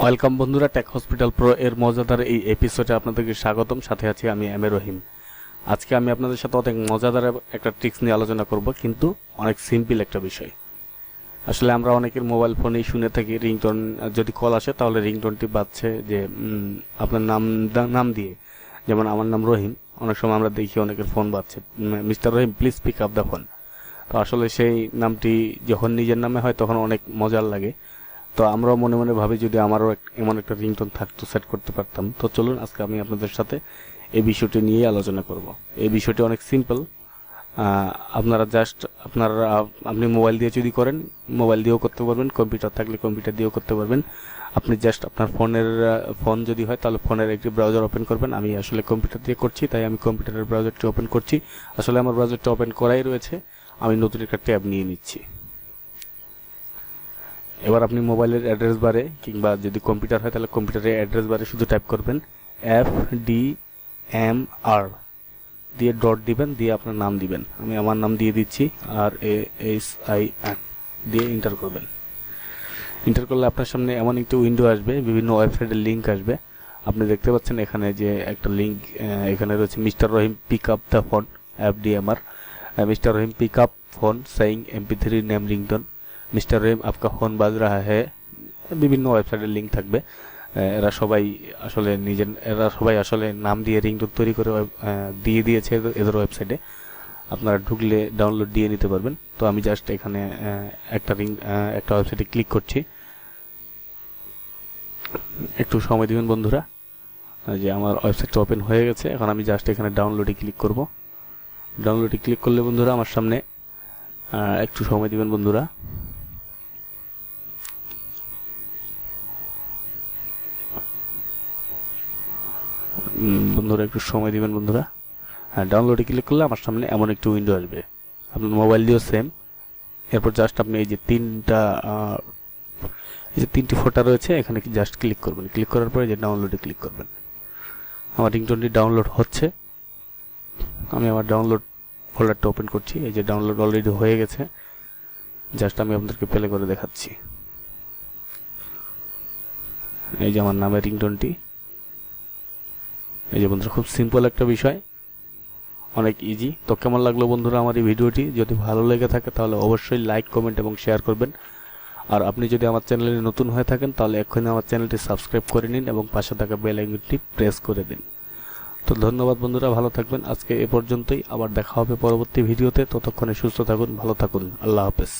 Welcome বন্ধুরা, take hospital pro এর মজাদার এই এপিসোডে আপনাদেরকে স্বাগতম। সাথে আছি আমি রহিম। আজকে আমি আপনাদের সাথে অনেক মজাদার একটা ট্রিক্স নিয়ে আলোচনা করব, কিন্তু অনেক সিম্পল একটা বিষয়। আসলে আমরা অনেকের মোবাইল ফোনেই শুনে থাকি রিংটোন, যদি কল আসে তাহলে রিংটোনটি বাজছে যে আপনার নাম দিয়ে। যেমন আমার নাম রহিম, অনেক সময় আমরা দেখি অনেকের ফোন বাজছে, mister Rahim please pick up the phone. তো আসলে সেই নামটি যখন নিজের নামে হয় তখন অনেক মজার লাগে। তো আমরাও মনে মনে ভাবি যদি আমারও এমন একটা রিংটোন থাকতো, সেট করতে পারতাম। তো চলুন আজকে আমি আপনাদের সাথে এই বিষয়টি নিয়ে আলোচনা করব। এই বিষয়টি অনেক সিম্পল। আপনারা জাস্ট আপনি মোবাইল দিয়ে যদি করেন, মোবাইল দিয়েও করতে পারবেন, কম্পিউটার থাকলে কম্পিউটার দিয়েও করতে পারবেন। আপনি জাস্ট আপনার ফোন যদি হয় তাহলে ফোনের একটি ব্রাউজার ওপেন করবেন। আমি আসলে কম্পিউটার দিয়ে করছি, তাই আমি কম্পিউটারের ব্রাউজারটি ওপেন করছি। আসলে আমার ব্রাউজারটি ওপেন করাই রয়েছে, আমি নতুন একটা ট্যাব নিয়ে নিচ্ছি। এবার আপনি মোবাইলের অ্যাড্রেস বারে কিংবা যদি কম্পিউটার হয় তাহলে কম্পিউটারের অ্যাড্রেস বারে শুধু টাইপ করবেন FDMR দিয়ে ডট দিবেন, দিয়ে আপনার নাম দিবেন। আমি আমার নাম দিয়ে দিচ্ছি RASIN দিয়ে এন্টার করবেন। এন্টার করলে আপনার সামনে এমন একটি উইন্ডো আসবে, বিভিন্ন ওয়েবসাইটের লিঙ্ক আসবে। আপনি দেখতে পাচ্ছেন এখানে যে একটা লিঙ্ক এখানে রয়েছে, mister Rahim pick up the phone FDMR, mister Rahim pick up phone saying MP3 name ringtone, mister Rahim आपका फोन बाज रहा है। বিভিন্ন ওয়েবসাইটের লিঙ্ক থাকবে। এরা সবাই আসলে নাম দিয়ে রিংটোন তৈরি করে দিয়ে দিয়েছে এদের ওয়েবসাইটে। আপনারা ঢুকলে ডাউনলোড দিয়ে নিতে পারবেন। তো আমি জাস্ট এখানে একটা ওয়েবসাইটে ক্লিক করছি। একটু সময় দিবেন বন্ধুরা, যে আমার ওয়েবসাইটটা ওপেন হয়ে গেছে। এখন আমি জাস্ট এখানে ডাউনলোডে ক্লিক করব। ডাউনলোডে ক্লিক করলে বন্ধুরা আমার সামনে, একটু সময় দিবেন বন্ধুরা, একটু সময় দিবেন বন্ধুরা। হ্যাঁ, ডাউনলোডে ক্লিক করলে আমার সামনে এমন একটি উইন্ডো আসবে। আপনার মোবাইল দিয়েও সেম। এরপর জাস্ট আপনি এই যে তিনটি ফোটা রয়েছে, এখানে জাস্ট ক্লিক করবেন। ক্লিক করার পরে যে ডাউনলোডে ক্লিক করবেন। আমার রিংটোনটি ডাউনলোড হচ্ছে। আমি আমার ডাউনলোড ফোল্ডারটা ওপেন করছি। এই যে ডাউনলোড অলরেডি হয়ে গেছে, জাস্ট আমি আপনাদেরকে প্লে করে দেখাচ্ছি। এই যে আমার নামের রিংটোনটি। এই যে বন্ধুরা, খুব সিম্পল একটা বিষয়, অনেক ইজি। তো কেমন লাগলো বন্ধুরা আমার এই ভিডিওটি? যদি ভালো লেগে থাকে তাহলে অবশ্যই লাইক, কমেন্ট এবং শেয়ার করবেন। আর আপনি যদি আমার চ্যানেলে নতুন হয়ে থাকেন তাহলে এক্ষুনি আমার চ্যানেলটি সাবস্ক্রাইব করে নিন এবং পাশে থাকা বেল আইকনটি প্রেস করে দিন। তো ধন্যবাদ বন্ধুরা, ভালো থাকবেন। আজকে এ পর্যন্তই, আবার দেখা হবে পরবর্তী ভিডিওতে। ততক্ষণে সুস্থ থাকুন, ভালো থাকুন। আল্লাহ হাফেজ।